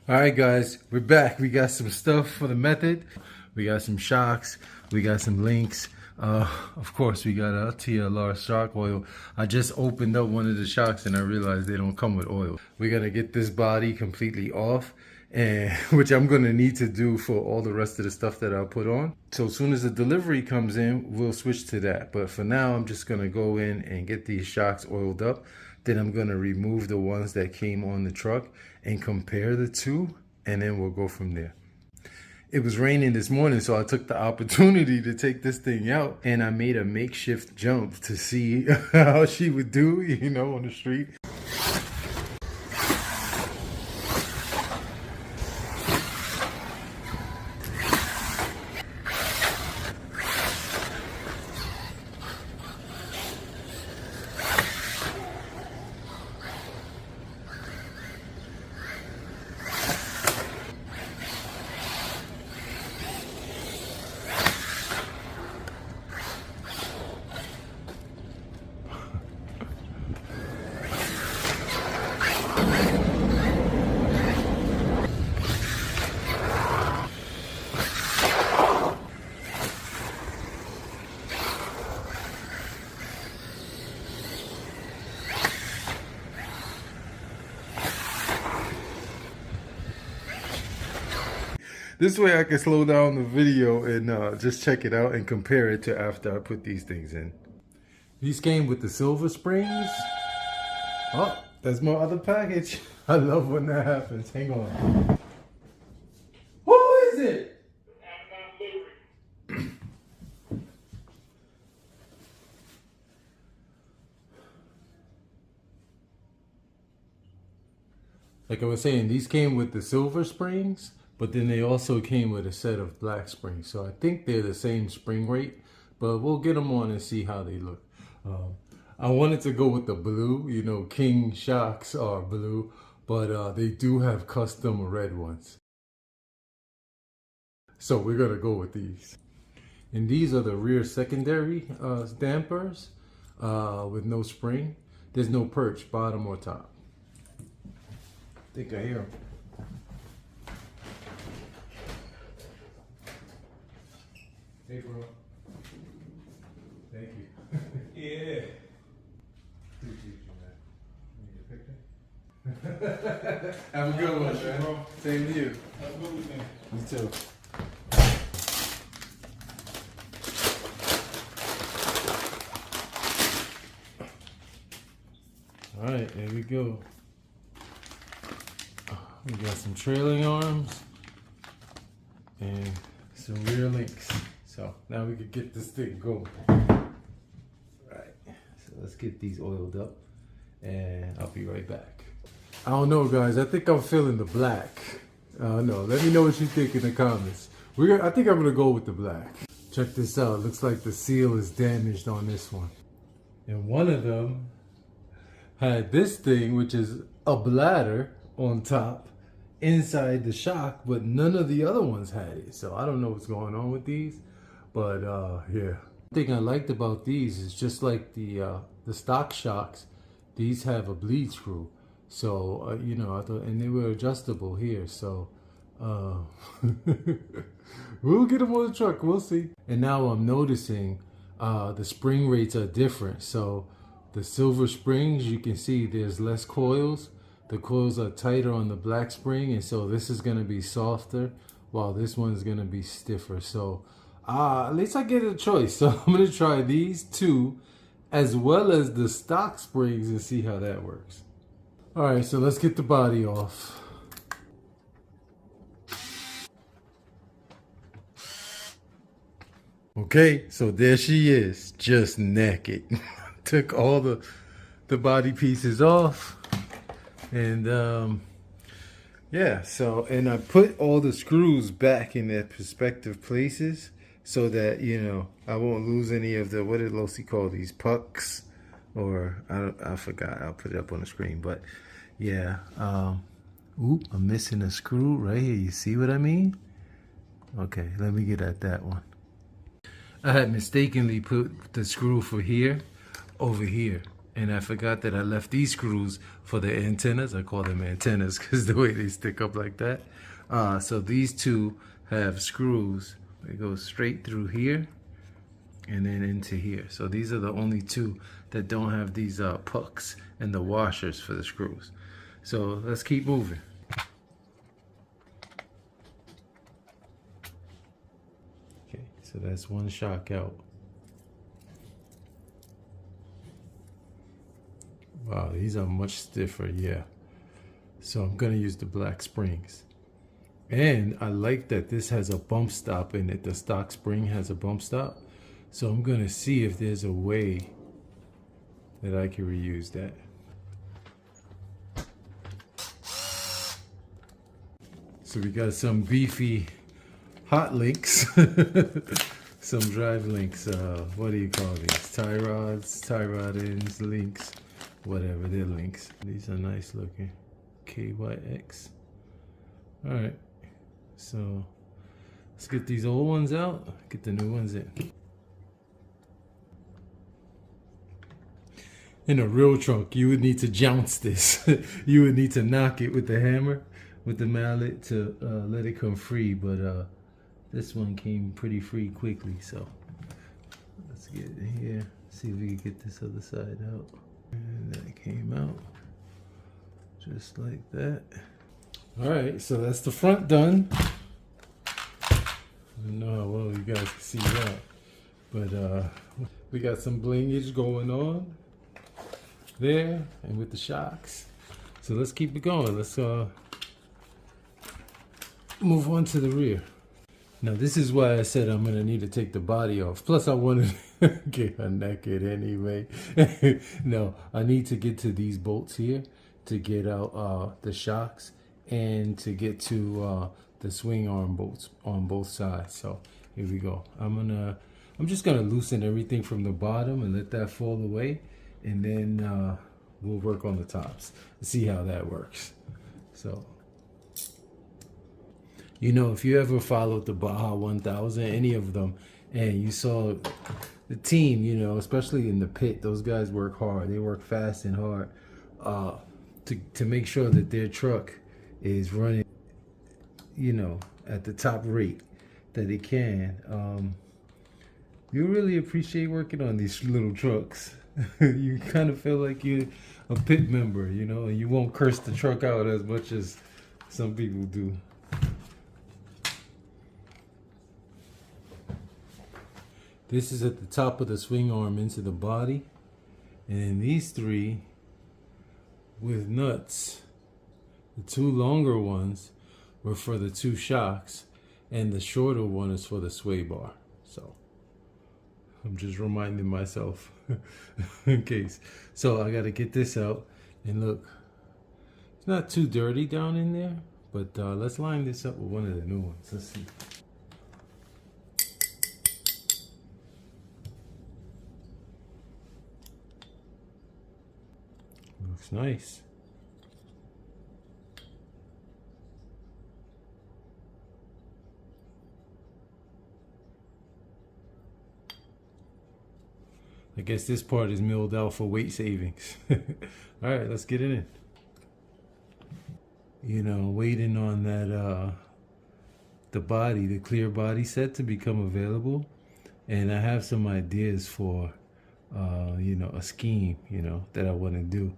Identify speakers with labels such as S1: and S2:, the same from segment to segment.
S1: All right, guys, we're back. We got some stuff for the method. We got some shocks. We got some links. Of course, we got a TLR shock oil. I just opened up one of the shocks and I realized they don't come with oil. We got to get this body completely off, and which I'm going to need to do for all the rest of the stuff that I'll put on. So as soon as the delivery comes in, we'll switch to that. But for now, I'm just going to go in and get these shocks oiled up. Then I'm going to remove the ones that came on the truck and compare the two, and then we'll go from there. It was raining this morning, so I took the opportunity to take this thing out, and I made a makeshift jump to see how she would do, you know, on the street. This way I can slow down the video and just check it out and compare it to after I put these things in. These came with the silver springs. Oh, there's my other package. I love when that happens. Hang on. Who is it? Like I was saying, these came with the silver springs, but then they also came with a set of black springs. So I think they're the same spring rate, but we'll get them on and see how they look. I wanted to go with the blue, you know, King shocks are blue, but they do have custom red ones. So we're gonna go with these. And these are the rear secondary dampers with no spring. There's no perch, bottom or top. I think I hear them. Hey, bro. Thank you. Yeah. Appreciate you, man. Need a picture? Have a good one, man. Bro. Same to you. Have a good weekend. You too. All right, there we go. We got some trailing arms and some rear links. So now we can get this thing going. Right, so let's get these oiled up and I'll be right back. I don't know, guys, I think I'm feeling the black. No, let me know what you think in the comments. I think I'm gonna go with the black. Check this out, looks like the seal is damaged on this one. And one of them had this thing, which is a bladder on top inside the shock, but none of the other ones had it. So I don't know what's going on with these, but yeah. The thing I liked about these is just like the stock shocks, these have a bleed screw. So you know, I thought, and they were adjustable here. So we'll get them on the truck. We'll see. And now I'm noticing the spring rates are different. So the silver springs, you can see there's less coils. The coils are tighter on the black spring, and so this is going to be softer while this one's going to be stiffer. So at least I get a choice. So I'm going to try these two as well as the stock springs and see how that works. All right, so let's get the body off. Okay, so there she is, just naked. Took all the body pieces off. And yeah, so, and I put all the screws back in their respective places so that, you know, I won't lose any of the, what did Losi call these, pucks? Or I forgot, I'll put it up on the screen. But yeah, ooh, I'm missing a screw right here. You see what I mean? Okay, let me get at that one. I had mistakenly put the screw for here over here. And I forgot that I left these screws for the antennas. I call them antennas because the way they stick up like that. So these two have screws. They go straight through here and then into here. So these are the only two that don't have these pucks and the washers for the screws. So let's keep moving. Okay, so that's one shock out. Wow, these are much stiffer, yeah. So I'm gonna use the black springs. And I like that this has a bump stop in it. The stock spring has a bump stop. So I'm gonna see if there's a way that I can reuse that. So we got some beefy hot links. Some drive links. What do you call these? Tie rods, tie rod ends, links. Whatever, they're links. These are nice looking. KYX. Alright, so let's get these old ones out, get the new ones in. In a real trunk, you would need to jounce this. You would need to knock it with the hammer, with the mallet to let it come free, but this one came pretty free quickly, so let's get it in here, see if we can get this other side out. And that came out just like that. All right, so that's the front done. I don't know how well you guys can see that, but we got some blingage going on there and with the shocks. So let's keep it going. Let's move on to the rear. Now this is why I said I'm gonna need to take the body off. Plus I want to get her naked anyway. No, I need to get to these bolts here to get out the shocks and to get to the swing arm bolts on both sides. So here we go. I'm just gonna loosen everything from the bottom and let that fall away, and then we'll work on the tops and see how that works. So, you know, if you ever followed the Baja 1000, any of them, and you saw the team, you know, especially in the pit, those guys work hard. They work fast and hard to make sure that their truck is running, you know, at the top rate that it can. You really appreciate working on these little trucks. You kind of feel like you're a pit member, you know, and you won't curse the truck out as much as some people do. This is at the top of the swing arm into the body, and these three with nuts, the two longer ones were for the two shocks, and the shorter one is for the sway bar. So I'm just reminding myself in case. So I got to get this out, and look, it's not too dirty down in there, but let's line this up with one of the new ones. Let's see. Looks nice. I guess this part is milled out for weight savings. All right, let's get it in. You know, waiting on that the body, the clear body set to become available, and I have some ideas for you know, a scheme, you know, that I want to do.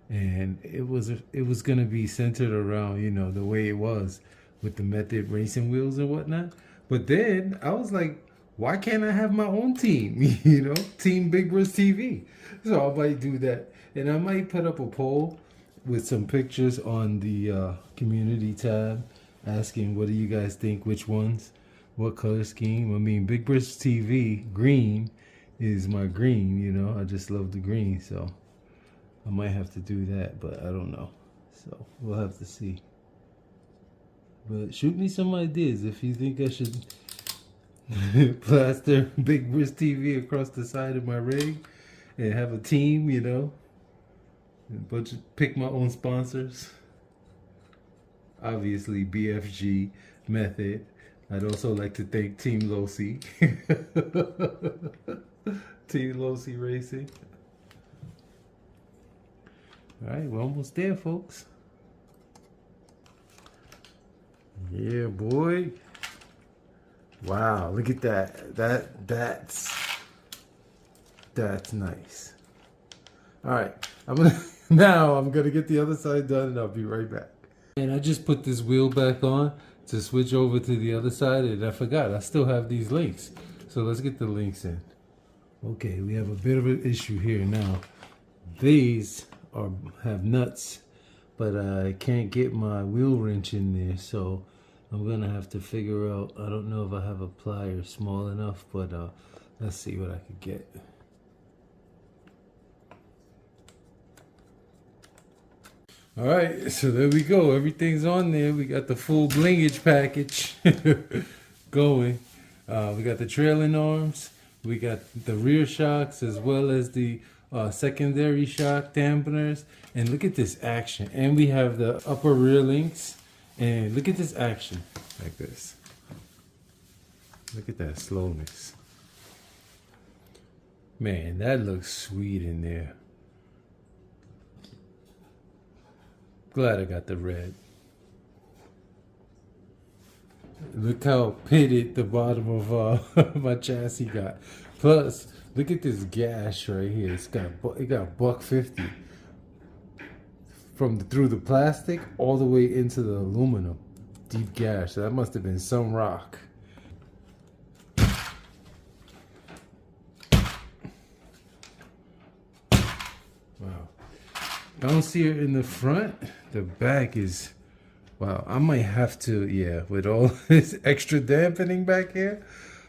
S1: And it was gonna be centered around, you know, the way it was with the method racing wheels and whatnot. But then I was like, why can't I have my own team? You know, Team Big Bris TV. So I might do that, and I might put up a poll with some pictures on the community tab, asking what do you guys think, which ones, what color scheme. I mean, Big Bris TV green is my green. You know, I just love the green, so I might have to do that, but I don't know. So we'll have to see. But shoot me some ideas if you think I should plaster Big Bris TV across the side of my rig and have a team, you know, and pick my own sponsors. Obviously BFG Method. I'd also like to thank Team Losi. Team Losi Racing. All right, we're almost there, folks. Yeah, boy. Wow, look at that. That's nice. All right, now I'm gonna get the other side done, and I'll be right back. And I just put this wheel back on to switch over to the other side, and I forgot I still have these links. So let's get the links in. Okay, we have a bit of an issue here now. These have nuts, but I can't get my wheel wrench in there, so I'm gonna have to figure out. I don't know if I have a plier small enough, but let's see what I could get. All right, so there we go. Everything's on there. We got the full blingage package going. We got the trailing arms. We got the rear shocks as well as the secondary shock dampeners. And look at this action. And we have the upper rear links. And look at this action like this. Look at that slowness. Man, that looks sweet in there. Glad I got the red. Look how pitted the bottom of my chassis got. Plus, look at this gash right here. It got $150 from through the plastic all the way into the aluminum. Deep gash. So that must have been some rock. Wow. I don't see it in the front. The back is, wow. I might have to, yeah, with all this extra dampening back here,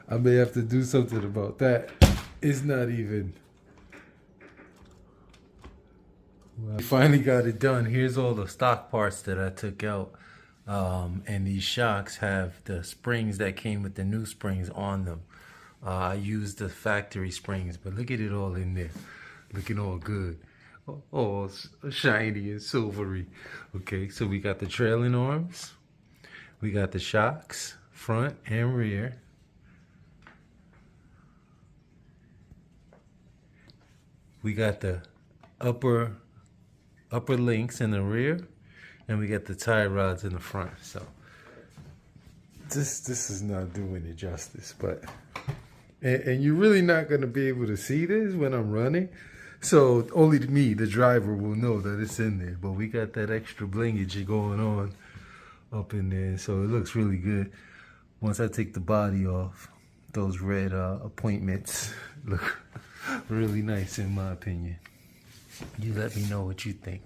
S1: I may have to do something about that. It's not even. Well, we finally got it done. Here's all the stock parts that I took out. And these shocks have the springs that came with the new springs on them. I used the factory springs, but look at it all in there. Looking all good. Oh, shiny and silvery. Okay, so we got the trailing arms. We got the shocks, front and rear. We got the upper links in the rear. And we got the tie rods in the front. So this is not doing it justice. But and you're really not going to be able to see this when I'm running. So only me, the driver, will know that it's in there. But we got that extra blingage going on up in there. So it looks really good. Once I take the body off, those red appointments look really nice in my opinion. You let me know what you think.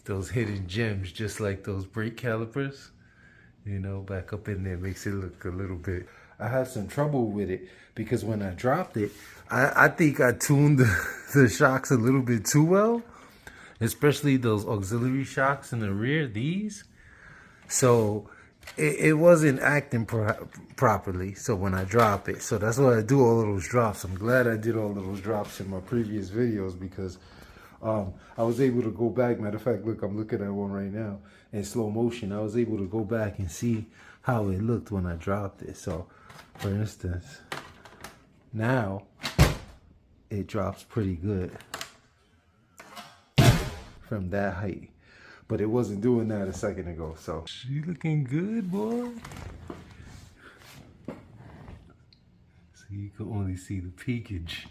S1: Those hidden gems, just like those brake calipers, you know, back up in there makes it look a little bit. I had some trouble with it because when I dropped it, I think I tuned the shocks a little bit too well, especially those auxiliary shocks in the rear, these. So it wasn't acting properly. So when I drop it, so that's why I do all of those drops. I'm glad I did all of those drops in my previous videos because I was able to go back. Matter of fact, look, I'm looking at one right now in slow motion. I was able to go back and see how it looked when I dropped it. So, for instance, now it drops pretty good from that height. But it wasn't doing that a second ago. So, you looking good, boy? So you can only see the peakage.